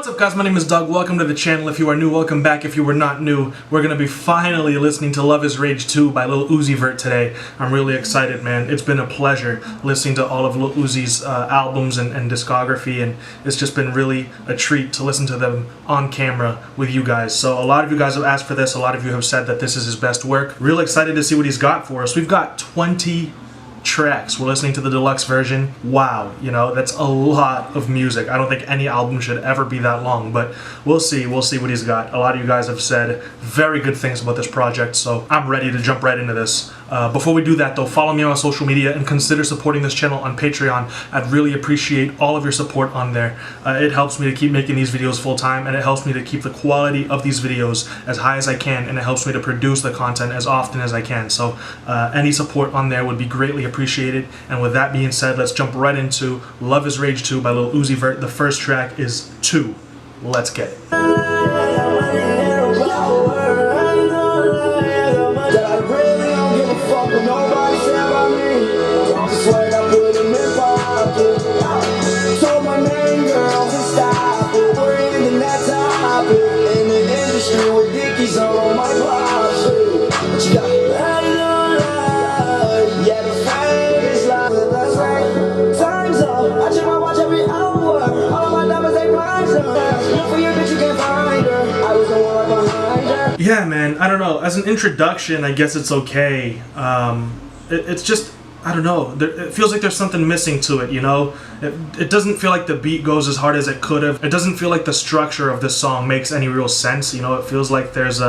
What's up guys, my name is Doug. Welcome to the channel. If you are new, welcome back. If you were not new, we're going to be finally listening to Love Is Rage 2 by Lil Uzi Vert today. I'm really excited, man. It's been a pleasure listening to all of Lil Uzi's albums and discography, and it's just been really a treat to listen to them on camera with you guys. So a lot of you guys have asked for this. A lot of you have said that this is his best work. Real excited to see what he's got for us. We've got 20 tracks. We're listening to the deluxe version. Wow, you know, that's a lot of music. I don't think any album should ever be that long, but we'll see what he's got. A lot of you guys have said very good things about this project, so I'm ready to jump right into this. Before we do that though, follow me on social media and consider supporting this channel on Patreon. I'd really appreciate all of your support on there. It helps me to keep making these videos full time, and it helps me to keep the quality of these videos as high as I can, and it helps me to produce the content as often as I can. So any support on there would be greatly appreciated. And with that being said, let's jump right into Love Is Rage 2 by Lil Uzi Vert. The first track is 2. Let's get it. Yeah, man, I don't know. As an introduction, I guess it's okay. It's just, I don't know. It feels like there's something missing to it, you know? It doesn't feel like the beat goes as hard as it could have. It doesn't feel like the structure of this song makes any real sense, you know? It feels like there's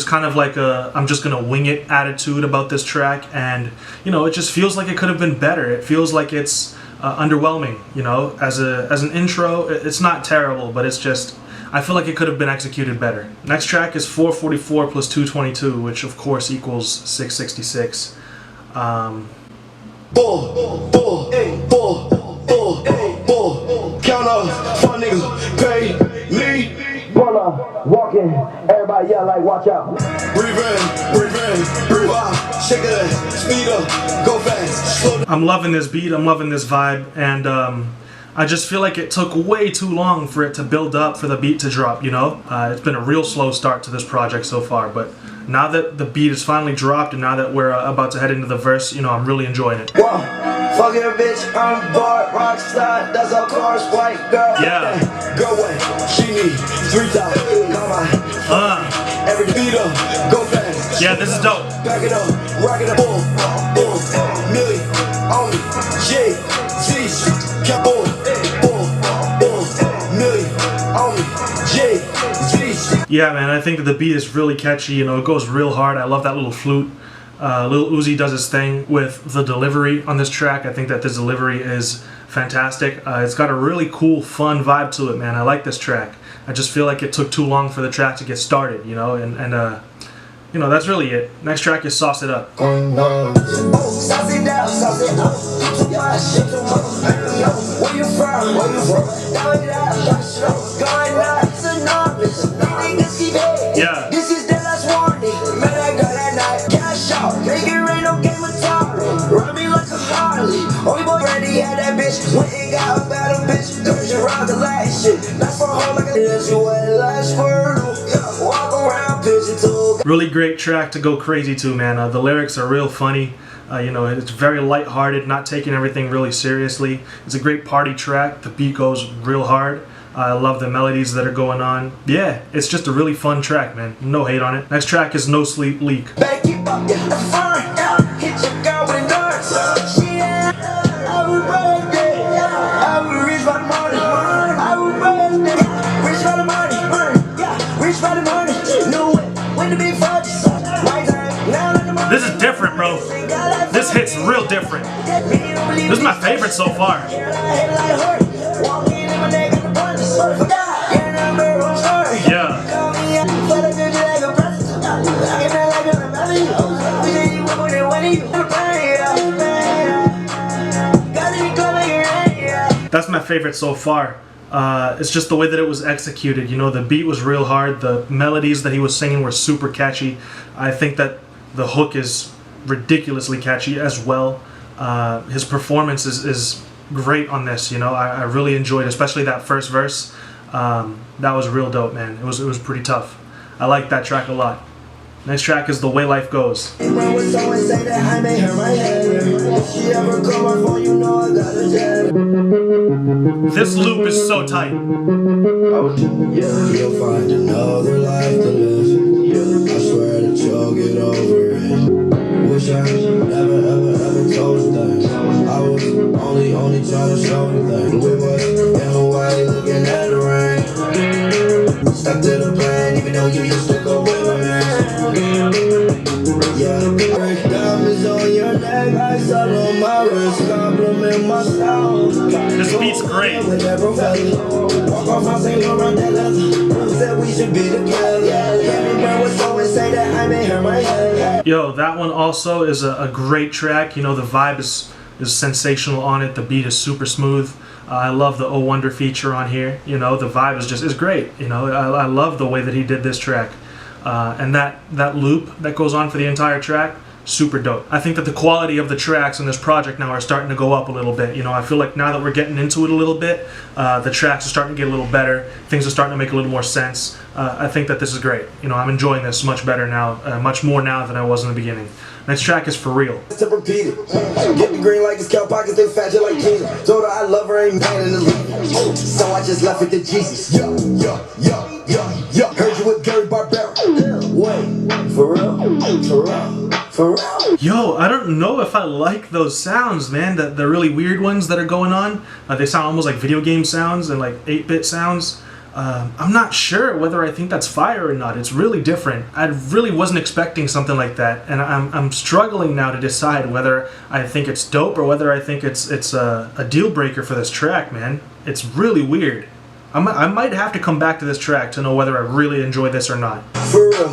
kind of like a I'm just gonna wing it attitude about this track, and, you know, it just feels like it could have been better. It feels like it's underwhelming, you know? As an intro, it's not terrible, but it's just, I feel like it could have been executed better. Next track is 444 plus 222, which of course equals 666. Count up, fun niggas, pay me. Walking, everybody yell like, watch out. Breathe out, shake it, speed up, go fast, slow down. I'm loving this beat, I'm loving this vibe, and I just feel like it took way too long for it to build up, for the beat to drop, you know? It's been a real slow start to this project so far, but now that the beat is finally dropped and now that we're about to head into the verse, you know, I'm really enjoying it. Whoa, fuck your bitch, I'm bored, rock star, that's our course, white girl. Yeah. Go away, she need 3,000, come on. Every beat up, go fast. Yeah, this is dope. Back it up, rock it up, boom, Millie, on me, J, Z, boom. Yeah, man, I think the beat is really catchy, you know, it goes real hard. I love that little flute. Lil Uzi does his thing with the delivery on this track. I think that this delivery is fantastic. It's got a really cool, fun vibe to it, man. I like this track. I just feel like it took too long for the track to get started, you know, and you know, that's really it. Next track is Sauce It Up. Sauce it down, sauce it up. Where you from? Yeah. This is the last warning. Man, I got that night. Cash out. Make it rain, no game of tolerance. Run me like a Harley. Only boy ready had that bitch. Went and got a battle bitch. Don't you rock the last shit. That's for home like a this. You wet last word. Walk around, pigeon toe. Really great track to go crazy to, man. The lyrics are real funny. You know, it's very lighthearted, not taking everything really seriously. It's a great party track. The beat goes real hard. I love the melodies that are going on. Yeah, it's just a really fun track, man. No hate on it. Next track is No Sleep Leak. Back it up, yeah, that's fine. Yeah. Hit your girl with a dance. I would birthday. I would reach by the morning. I would birthday. Reach by the morning. Yeah, reach by the morning. No way. When the big fudge. My time. Now let the morning. This is different, bro. This hits real different. This is my favorite so far. Yeah. That's my favorite so far. It's just the way that it was executed. You know, the beat was real hard. The melodies that he was singing were super catchy. I think that the hook is ridiculously catchy as well. His performance is great on this, you know. I really enjoyed especially that first verse. That was real dope, man. It was pretty tough. I like that track a lot. Next track is The Way Life Goes. This loop is so tight. You'll find another life to live. I swear that you'll get over it. Wish I never told you that. I was only trying to show you that. We was in Hawaii looking at the rain. Stuck to the plan, even though you used to go with me. Yeah, diamonds on your neck, ice all on my wrist, compliment my style. This beat's great. Walk off my St. Laurent that leather. Said we should be together. Everybody was always say that I made her my head. Yo, that one also is a great track. You know, the vibe is sensational on it. The beat is super smooth. I love the Oh Wonder feature on here. You know, the vibe is great. You know, I love the way that he did this track. And that loop that goes on for the entire track, super dope. I think that the quality of the tracks in this project now are starting to go up a little bit. You know, I feel like now that we're getting into it a little bit, the tracks are starting to get a little better. Things are starting to make a little more sense. I think that this is great. You know, I'm enjoying this much better now, much more now than I was in the beginning. Next track is For Real. To repeat it. Get the green like his cow pockets, they fat just like Tina. Told her I love her, ain't paying in the lead. So I just left it to Jesus. Yo. Heard you with Gary Barbera. Wait, for real? Yo, I don't know if I like those sounds, man. The really weird ones that are going on. They sound almost like video game sounds and like 8-bit sounds. I'm not sure whether I think that's fire or not. It's really different. I really wasn't expecting something like that, and I'm struggling now to decide whether I think it's dope or whether I think it's a deal breaker for this track, man. It's really weird. I might have to come back to this track to know whether I really enjoy this or not. For real.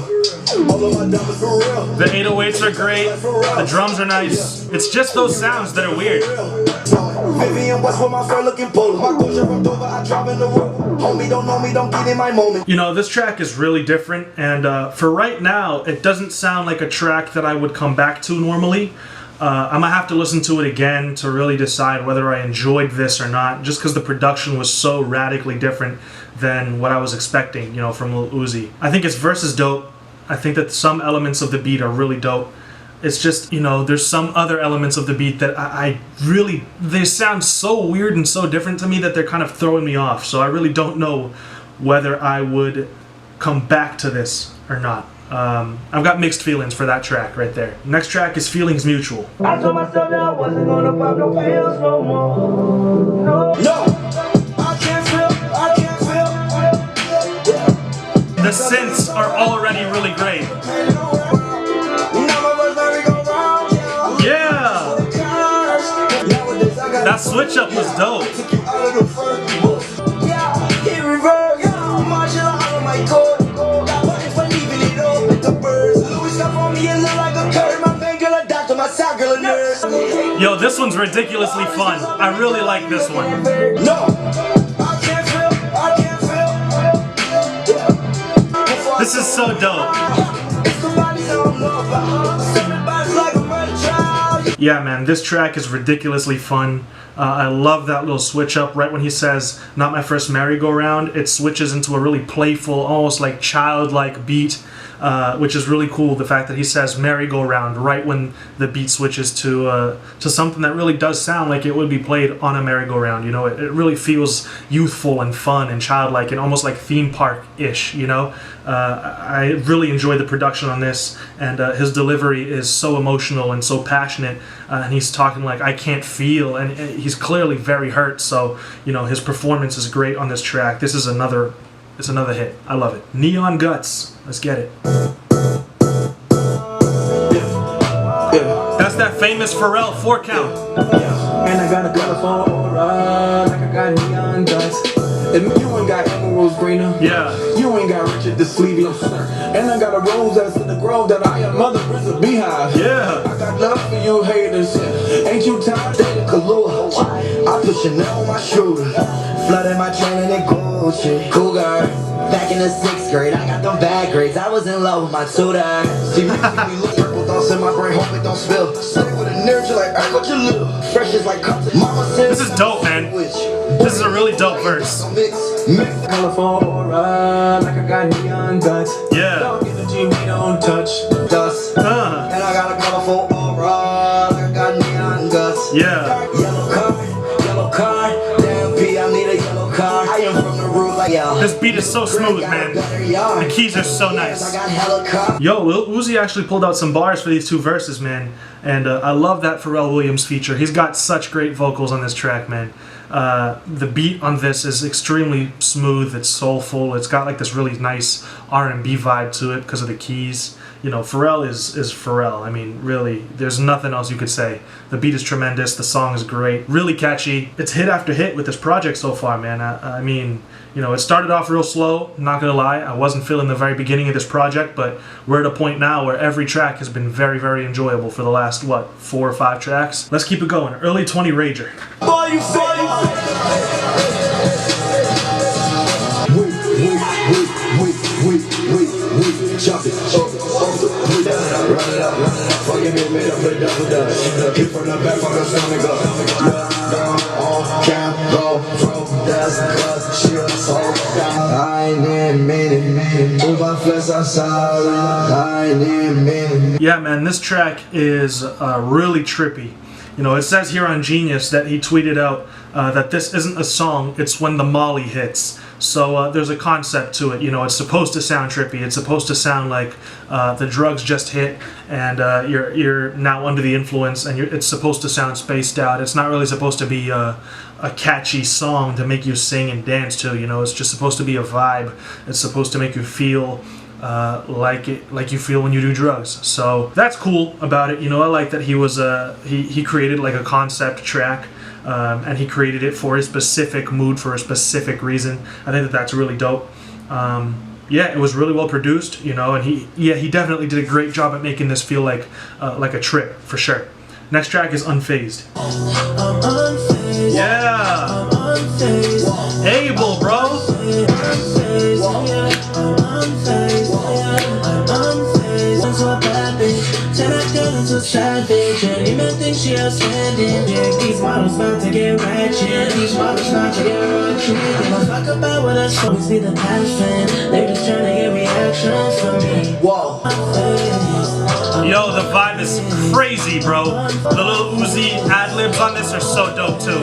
All of my diamonds for real. The 808s are great. The drums are nice. It's just those sounds that are weird. Vivian West with my fair looking polo. My culture from Dover, I drive in the road. Homie, don't know me, don't get in my moment. You know, this track is really different, and for right now, it doesn't sound like a track that I would come back to normally. I'm gonna have to listen to it again to really decide whether I enjoyed this or not, just because the production was so radically different than what I was expecting, you know, from Lil Uzi. I think his verse is dope. I think that some elements of the beat are really dope. It's just, you know, there's some other elements of the beat that I really, they sound so weird and so different to me that they're kind of throwing me off. So I really don't know whether I would come back to this or not. I've got mixed feelings for that track right there. Next track is Feelings Mutual. I told myself that I wasn't gonna pop no pills no more. No, I can't feel. The synths are already really great. Yeah! That switch up was dope. Yo, this one's ridiculously fun. I really like this one. No, This is so dope. Yeah, man, this track is ridiculously fun. I love that little switch up right when he says, "Not my first merry-go-round." It switches into a really playful, almost like childlike beat, which is really cool. The fact that he says merry-go-round right when the beat switches to something that really does sound like it would be played on a merry-go-round. You know, it really feels youthful and fun and childlike and almost like theme park-ish, you know? I really enjoy the production on this, and his delivery is so emotional and so passionate, and he's talking like, "I can't feel," and he's clearly very hurt, so, you know, his performance is great on this track. This is another hit. I love it. Neon Guts. Let's get it. That's that famous Pharrell 4-count. And I got a colorful aura, like I got neon guts. And you ain't got emeralds greener. Yeah. You ain't got Richard the Sleevey. And I got a rose that's in the grove that I am mother is a beehive. Yeah. I got love for you haters. Ain't you tired of the Kahlua? I put Chanel on my shoes, flooded my training in Gucci. Cool guy. Back in the 6th grade, I got them bad grades. I was in love with my tutor. She makes me look purple, thought sauce in my brain, hope it don't spill. Sitting with a nerd, you're like, what you little? Fresh is like content. Mama said, this is dope, man. This is a really dope verse. Colorful aura, like I got neon guts. Yeah. Dark energy we don't touch. Dust. And I got a colorful aura, like I got neon guts. Yeah. Yellow card. Damn P, I need a yellow card. I am from the root like yeah. This beat is so smooth, man. The keys are so nice. Yo, Lil Uzi actually pulled out some bars for these two verses, man. And I love that Pharrell Williams feature. He's got such great vocals on this track, man. The beat on this is extremely smooth. It's soulful. It's got like this really nice R&B vibe to it because of the keys. You know, Pharrell is Pharrell. I mean, really, there's nothing else you could say. The beat is tremendous. The song is great. Really catchy. It's hit after hit with this project so far, man. I mean, you know, it started off real slow, not gonna lie. I wasn't feeling the very beginning of this project, but we're at a point now where every track has been very, very enjoyable for the last, what, 4 or 5 tracks? Let's keep it going. Early 20 Rager. Chop it, run it up, fucking it, made up a double dutch. Hit from the back, fuck her stomach up. Down, on, down, go, throw, that's cause she was so down. I ain't mean it, move my flesh outside. I ain't mean it. Yeah, man, this track is really trippy. You know, it says here on Genius that he tweeted out that this isn't a song, it's when the molly hits. So there's a concept to it. You know, it's supposed to sound trippy. It's supposed to sound like the drugs just hit and you're now under the influence, and it's supposed to sound spaced out. It's not really supposed to be a catchy song to make you sing and dance to. You know, it's just supposed to be a vibe. It's supposed to make you feel like you feel when you do drugs. So that's cool about it. You know, I like that he was he created like a concept track. And he created it for a specific mood, for a specific reason. I think that that's really dope. Yeah, it was really well produced, you know, and he definitely did a great job at making this feel like a trip, for sure. Next track is Unfazed. Yeah! Able, bro! Savage, and even think she outstanding. Yeah, these models about to get ratchet. These models not to get ratchet. They gon' talk about what I always be the passion. They just trying to get reaction from me. Whoa. Yo, the vibe is crazy, bro. The Lil Uzi ad-libs on this are so dope too.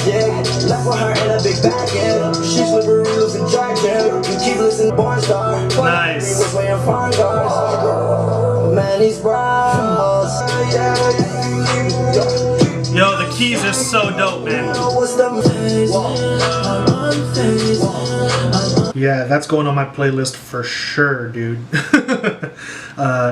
Yeah, left with her in a big bag, yeah. She's slippery, losing track, yeah. You keep listening to Born Star. Nice. Was playing fine guards. Man, he's brown. Yo, the keys are so dope, man. Yeah, that's going on my playlist for sure, dude.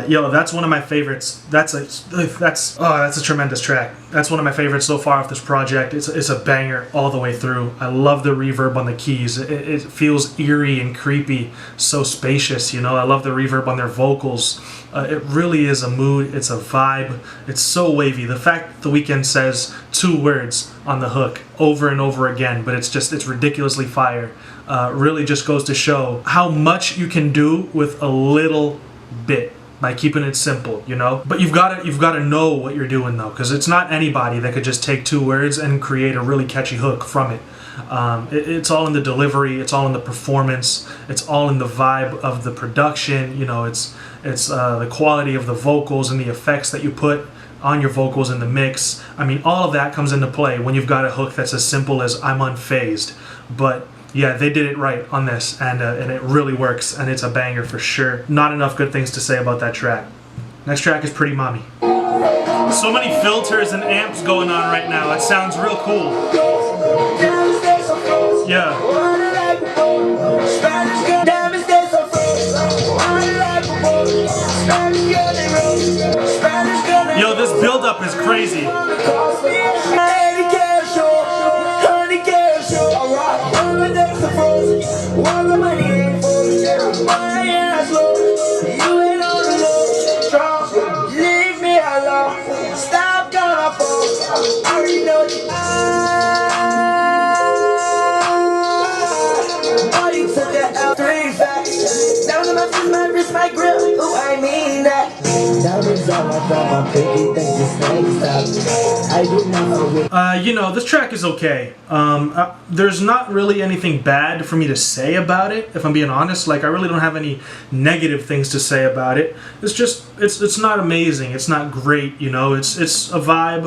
Yo, that's one of my favorites. That's a tremendous track. That's one of my favorites so far off this project. It's a banger all the way through. I love the reverb on the keys. It feels eerie and creepy, so spacious, you know. I love the reverb on their vocals. It really is a mood. It's a vibe. It's so wavy. The fact that The Weeknd says 2 words on the hook over and over again, but it's ridiculously fire. Really just goes to show how much you can do with a little bit by keeping it simple, you know. But you've got to know what you're doing though, because it's not anybody that could just take 2 words and create a really catchy hook from it. It's all in the delivery. It's all in the performance. It's all in the vibe of the production. You know, it's the quality of the vocals and the effects that you put on your vocals in the mix. I mean, all of that comes into play when you've got a hook that's as simple as "I'm unfazed." But yeah, they did it right on this, and it really works, and it's a banger for sure. Not enough good things to say about that track. Next track is Pretty Mommy. So many filters and amps going on right now. It sounds real cool. Yeah. Yo, this build-up is crazy. My grip, ooh, I mean that. Diamonds You know, this track is okay. There's not really anything bad for me to say about it, if I'm being honest. Like, I really don't have any negative things to say about it. It's just, it's not amazing. It's not great, you know. It's a vibe.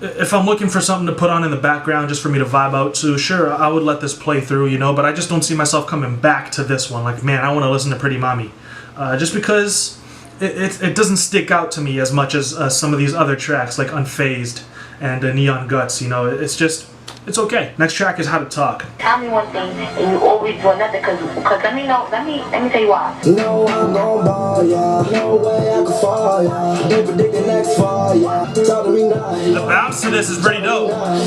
If I'm looking for something to put on in the background just for me to vibe out to, sure, I would let this play through, you know. But I just don't see myself coming back to this one. Like, man, I want to listen to Pretty Mommy. Just because it doesn't stick out to me as much as some of these other tracks, like Unfazed and Neon Guts, you know. It's okay. Next track is How to Talk. Tell me one thing, and you always do another, cause let me tell you why. No, I'm gon' ball, yeah. No way I can fall, yeah. They predict the next fall, yeah. Talk to me nice. The bounce to this is pretty dope. I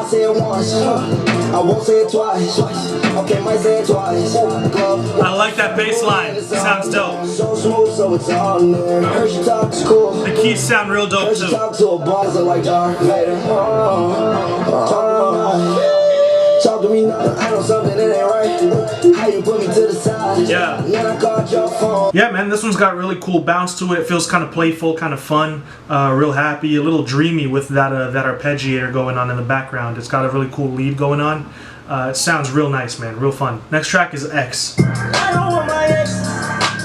say it once, I won't say it twice. Okay, might say it twice. I like that bass line. It sounds dope. So smooth, so it's all there. Heard she talks cool. The keys sound real dope Heard she too. talk to a boss like Darth Vader. Talk to me now. I know something that ain't right. How you put me to the side? Yeah. Then I called your phone. Yeah, man, this one's got really cool bounce to it. It feels kind of playful, kind of fun, real happy, a little dreamy with that arpeggiator going on in the background. It's got a really cool lead going on. It sounds real nice, man, real fun. Next track is X. I don't want my ex.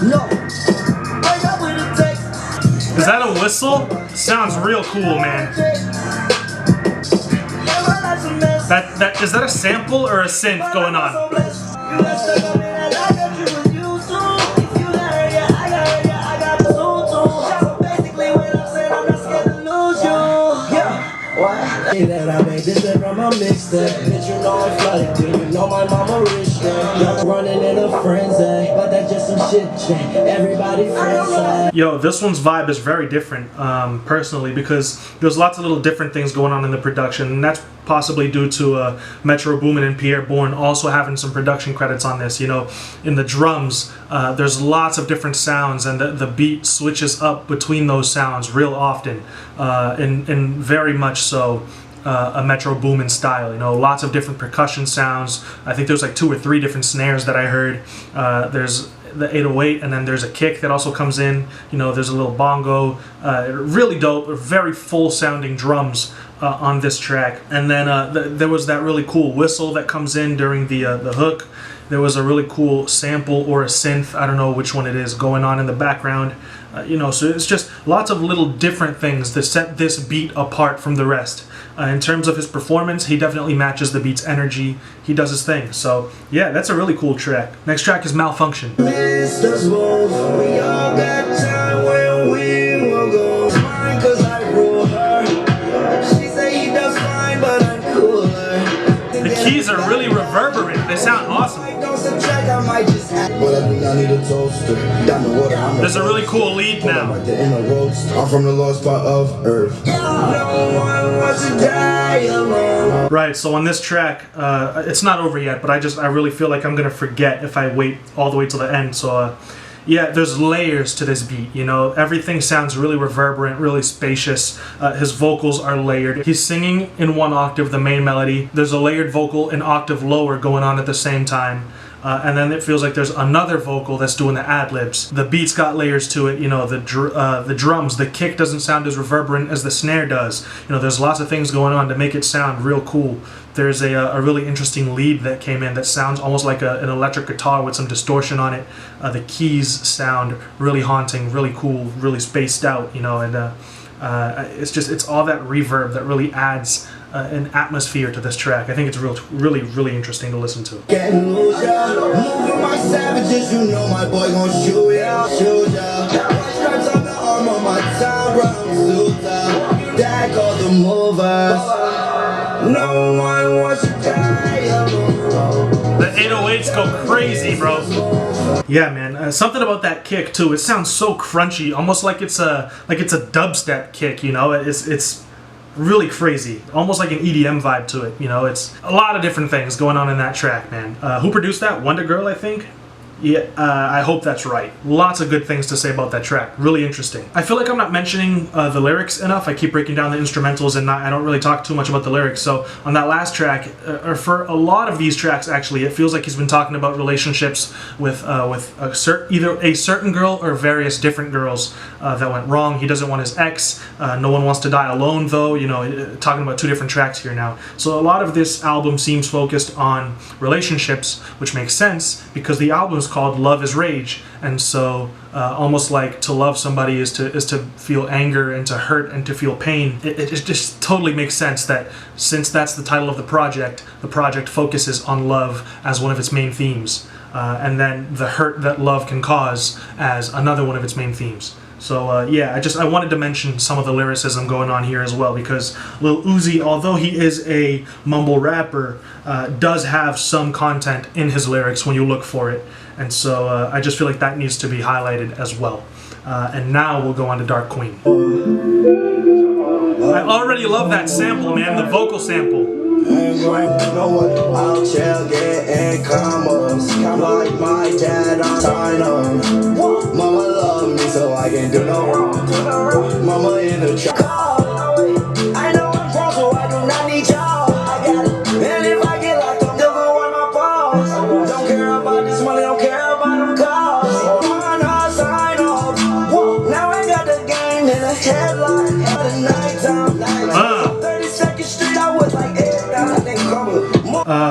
No. Break up with a text. Is that a whistle? Sounds real cool, man. That is that a sample or a synth going on? That I made this from my mixtape. Bitch, you know I'm flooded. You know my mama rich. Y'all running in a frenzy, but that's just some shit. Everybody friends. Yo, this one's vibe is very different, personally, because there's lots of little different things going on in the production, and that's possibly due to Metro Boomin and Pierre Bourne also having some production credits on this. You know, in the drums, there's lots of different sounds, and the beat switches up between those sounds real often, and very much so a Metro Boomin style. You know, lots of different percussion sounds. I think there's like 2 or 3 different snares that I heard. There's the 808, and then there's a kick that also comes in. You know, there's a little bongo. Really dope, very full sounding drums on this track. And then there was that really cool whistle that comes in during the hook. There was a really cool sample or a synth, I don't know which one it is, going on in the background. You know, so it's just lots of little different things that set this beat apart from the rest. In terms of his performance, he definitely matches the beat's energy. He does his thing. So yeah, that's a really cool track. Next track is Malfunction. Mr. Smooth, we all got time when we will go. Mine, 'cause I rule her. She say he does fine, but I'm cooler. The keys are really reverberant. They sound awesome. There's a really cool lead now. I'm from the lost part of Earth. No one wants to die alone. Right, so on this track, it's not over yet, but I really feel like I'm gonna forget if I wait all the way till the end. So yeah, there's layers to this beat, you know. Everything sounds really reverberant, really spacious. His vocals are layered. He's singing in 1 octave, the main melody. There's a layered vocal an octave lower going on at the same time. And then it feels like there's another vocal that's doing the ad-libs. The beat's got layers to it, you know, the drums, the kick doesn't sound as reverberant as the snare does. You know, there's lots of things going on to make it sound real cool. There's a really interesting lead that came in that sounds almost like an electric guitar with some distortion on it. The keys sound really haunting, really cool, really spaced out, you know, and it's all that reverb that really adds an atmosphere to this track. I think it's really interesting to listen to. Getting loose, yeah. Moving my savages, you know my boy gon' shoot ya, shoot ya. Stripes on the arm of my town, brown suit, Dad called the movers. No one wants to die alone. The 808s go crazy, bro. Yeah, man. Something about that kick too. It sounds so crunchy, almost like it's a dubstep kick. You know, it's really crazy, almost like an EDM vibe to it. You know, it's a lot of different things going on in that track, man. Who produced that? Wonder Girl, I think. Yeah, I hope that's right. Lots of good things to say about that track. Really interesting. I feel like I'm not mentioning the lyrics enough. I keep breaking down the instrumentals and I don't really talk too much about the lyrics. So on that last track, or for a lot of these tracks actually, it feels like he's been talking about relationships with either a certain girl or various different girls that went wrong. He doesn't want his ex. No one wants to die alone though. You know, talking about two different tracks here now. So a lot of this album seems focused on relationships, which makes sense because the album's called Love is Rage, and so almost like to love somebody is to feel anger and to hurt and to feel pain. It just totally makes sense that since that's the title of the project focuses on love as one of its main themes, and then the hurt that love can cause as another one of its main themes. So yeah, I wanted to mention some of the lyricism going on here as well, because Lil Uzi, although he is a mumble rapper, does have some content in his lyrics when you look for it. And so I just feel like that needs to be highlighted as well. And now we'll go on to Dark Queen. I already love that sample, man, the vocal sample. I'll chill, getting commas. Like my dad on time. Mama love me so I can do no wrong. Mama in the truck. I know I'm wrong, so I do not need y'all. I got it. And if I get locked up, they'll go on my balls. Don't care about this money, don't care about them calls. On our sign off. Now I got the game in a headline. At the nighttime. 32nd Street, I was like,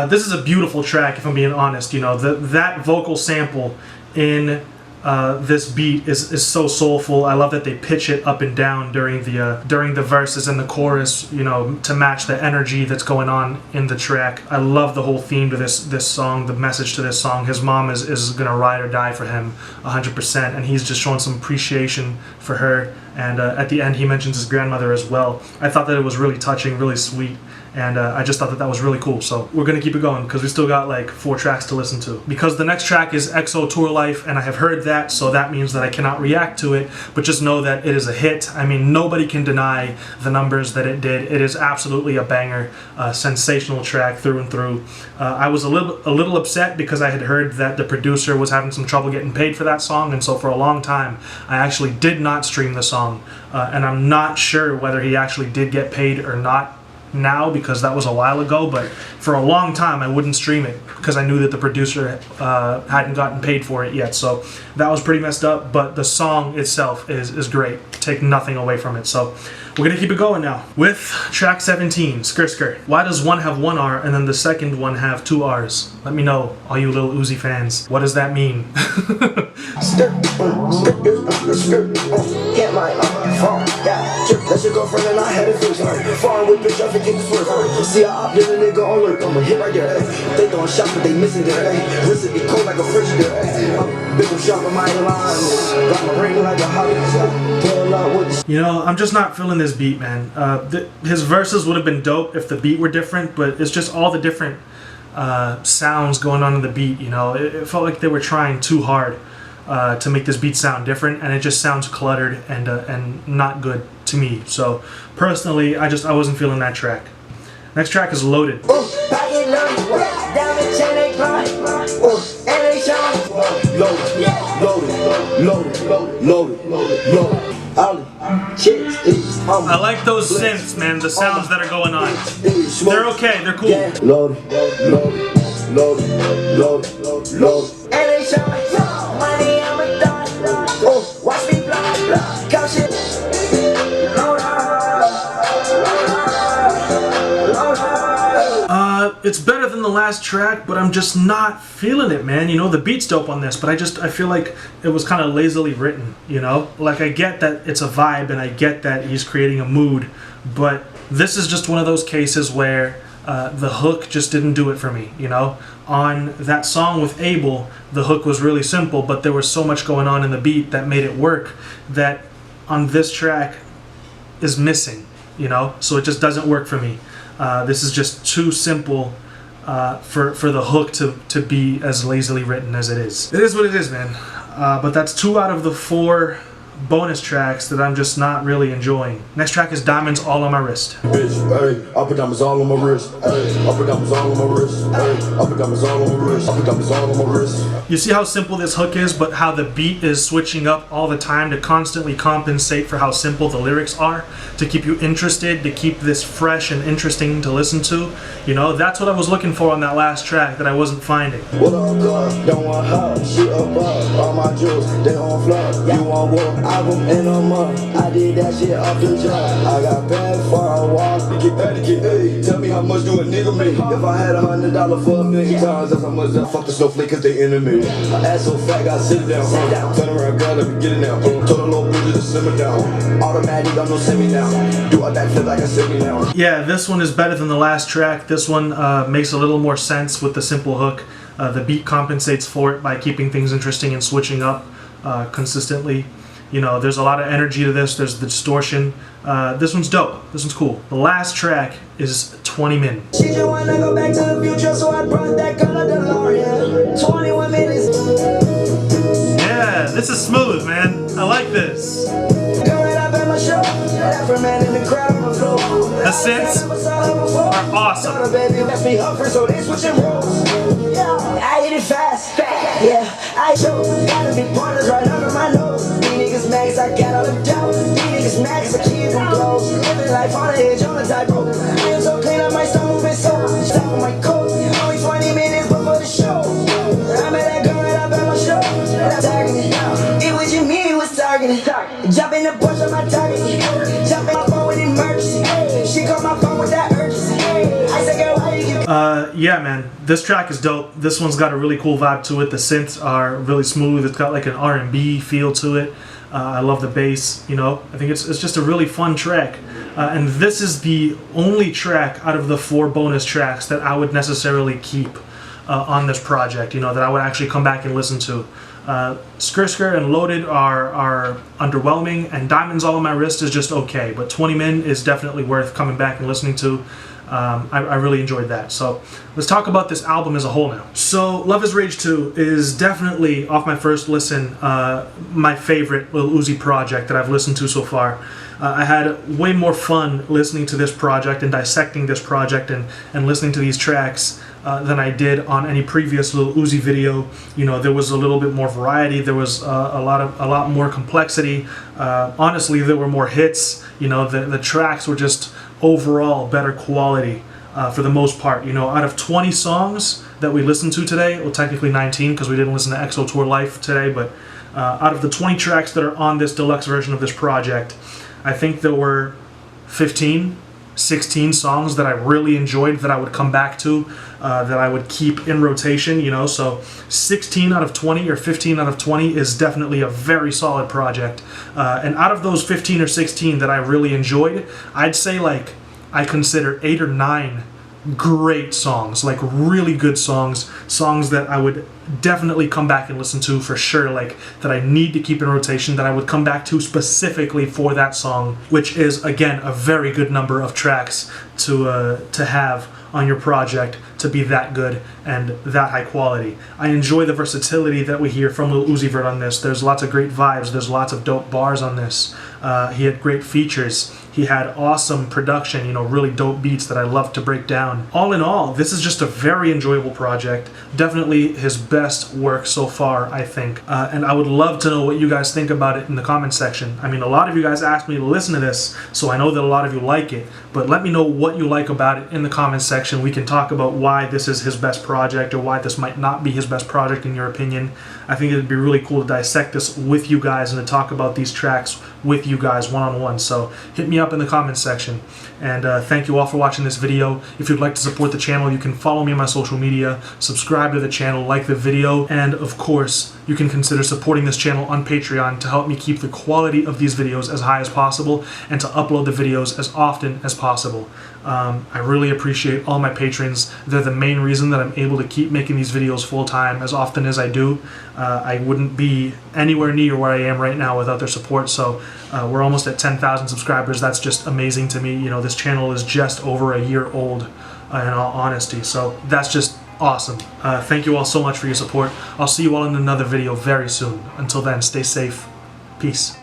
this is a beautiful track, if I'm being honest. You know, that vocal sample in this beat is so soulful. I love that they pitch it up and down during the verses and the chorus, you know, to match the energy that's going on in the track. I love the whole theme to this song, the message to this song. His mom is gonna ride or die for him 100%, and he's just showing some appreciation for her. And at the end, he mentions his grandmother as well. I thought that it was really touching, really sweet. And I just thought that was really cool. So we're going to keep it going because we still got like 4 tracks to listen to. Because the next track is EXO Tour Life, and I have heard that, so that means that I cannot react to it. But just know that it is a hit. I mean, nobody can deny the numbers that it did. It is absolutely a banger, sensational track through and through. I was a little upset because I had heard that the producer was having some trouble getting paid for that song, and so for a long time I actually did not stream the song. And I'm not sure whether he actually did get paid or not now, because that was a while ago, but for a long time I wouldn't stream it because I knew that the producer hadn't gotten paid for it yet. So that was pretty messed up, but the song itself is great. Take nothing away from it. So we're gonna keep it going now with track 17, Skirt Skirt. Why does one have 1 R and then the second one have 2 R's? Let me know, all you Lil Uzi fans. What does that mean? Get my phone, yeah. That's your girlfriend and I had it fixed. Foreign with bitch, I forget the swerve. See, I opted a nigga on lurk. I'ma hit right there. They throwing shots, but they missing there. Listen, be cold like a frigidaire. Big up shop in my line. Got my ring like a hobby. You know, I'm just not feeling this beat, man. His verses would have been dope if the beat were different, but it's just all the different sounds going on in the beat. You know, it felt like they were trying too hard to make this beat sound different, and it just sounds cluttered and not good to me. So personally, I wasn't feeling that track. Next track is Loaded. I like those synths, man, the sounds that are going on. They're okay, they're cool. It's better than the last track, but I'm just not feeling it, man. You know, the beat's dope on this, but I feel like it was kind of lazily written, you know? Like, I get that it's a vibe and I get that he's creating a mood, but this is just one of those cases where the hook just didn't do it for me, you know? On that song with Abel, the hook was really simple, but there was so much going on in the beat that made it work that on this track is missing, you know? So it just doesn't work for me. This is just too simple for the hook to be as lazily written as it is. It is what it is, man. But that's 2 out of the 4 bonus tracks that I'm just not really enjoying. Next track is Diamonds All on My Wrist. Bitch, hey, I put diamonds all on my wrist. Hey, I put diamonds all on my wrist. Hey, I put diamonds all on my wrist. I put diamonds all on my wrist. You see how simple this hook is, but how the beat is switching up all the time to constantly compensate for how simple the lyrics are, to keep you interested, to keep this fresh and interesting to listen to. You know, that's what I was looking for on that last track that I wasn't finding. What up, God? Don't want her. She above. All my jewels, they on flood. You want war? Album in a month. I did that shit off the job. I got bad for a walk. Get back to get A. Tell me how much do a nigga make? If I had $100 for a million times, that's how much I fuck the snowflake cause they enemy. My ass so fat, gotta sit down. Turn around, girl, let me get it now. Told the little bitch to simmer down. Automatic, I'm no semi now. Do a backflip like a semi now. Yeah, this one is better than the last track. This one makes a little more sense with the simple hook. The beat compensates for it by keeping things interesting and switching up consistently. You know, there's a lot of energy to this. There's the distortion. This one's dope. This one's cool. The last track is 20 Min. She just wanna go back to the future, so I brought that color DeLorean. 21 minutes. Yeah, this is smooth, man. I like this. Going up at my show. Every man in the crowd on the floor. The synths are awesome. Baby, let's be up first, so they switching roles. I hit it fast. Yeah, I show. Gotta be pointers right under my nose. These niggas mad 'cause I got all them doubts. These niggas mad 'cause I keep them close. Living life on the edge, on the tightrope. I am so clean, I might start moving so. Stop on my coat. Only 20 minutes before the show. I met that girl right up at my show. Targeting. It was you, me, it was targeting. Jump in the bush on my target. Jump in my phone with emergency. She called my phone with that urgency. I said, girl, why you give yeah, man, this track is dope. This one's got a really cool vibe to it. The synths are really smooth. It's got like an R&B feel to it. I love the bass, you know. I think it's just a really fun track. And this is the only track out of the 4 bonus tracks that I would necessarily keep on this project, you know, that I would actually come back and listen to. Skrt and Loaded are underwhelming, and Diamonds All on My Wrist is just okay, but 20 Min is definitely worth coming back and listening to. I really enjoyed that. So let's talk about this album as a whole now. So Love is Rage 2 is definitely, off my first listen, my favorite Lil Uzi project that I've listened to so far. I had way more fun listening to this project and dissecting this project and listening to these tracks than I did on any previous Lil Uzi video. You know, there was a little bit more variety. There was a lot more complexity. Honestly, there were more hits. You know, the tracks were just overall better quality for the most part. You know, out of 20 songs that we listened to today, well, technically 19 because we didn't listen to EXO Tour Life today, but out of the 20 tracks that are on this deluxe version of this project, I think there were 16 songs that I really enjoyed, that I would come back to, that I would keep in rotation, you know. So 16 out of 20 or 15 out of 20 is definitely a very solid project. And out of those 15 or 16 that I really enjoyed, I'd say like I consider 8 or 9 great songs, like really good songs that I would definitely come back and listen to for sure, like that I need to keep in rotation, that I would come back to specifically for that song, which is again a very good number of tracks to have on your project to be that good and that high quality. I enjoy the versatility that we hear from Lil Uzi Vert on this. There's lots of great vibes. There's lots of dope bars on this. He had great features. He had awesome production, you know, really dope beats that I love to break down. All in all, this is just a very enjoyable project. Definitely his best work so far, I think. And I would love to know what you guys think about it in the comment section. I mean, a lot of you guys asked me to listen to this, so I know that a lot of you like it. But let me know what you like about it in the comment section. We can talk about why this is his best project or why this might not be his best project in your opinion. I think it'd be really cool to dissect this with you guys and to talk about these tracks with you guys one-on-one. So hit me up in the comments section. And thank you all for watching this video. If you'd like to support the channel, you can follow me on my social media, subscribe to the channel, like the video, and of course, you can consider supporting this channel on Patreon to help me keep the quality of these videos as high as possible and to upload the videos as often as possible. I really appreciate all my patrons. They're the main reason that I'm able to keep making these videos full-time as often as I do. I wouldn't be anywhere near where I am right now without their support, so we're almost at 10,000 subscribers. That's just amazing to me. You know, this channel is just over a year old, in all honesty, so that's just awesome. Thank you all so much for your support. I'll see you all in another video very soon. Until then, stay safe. Peace.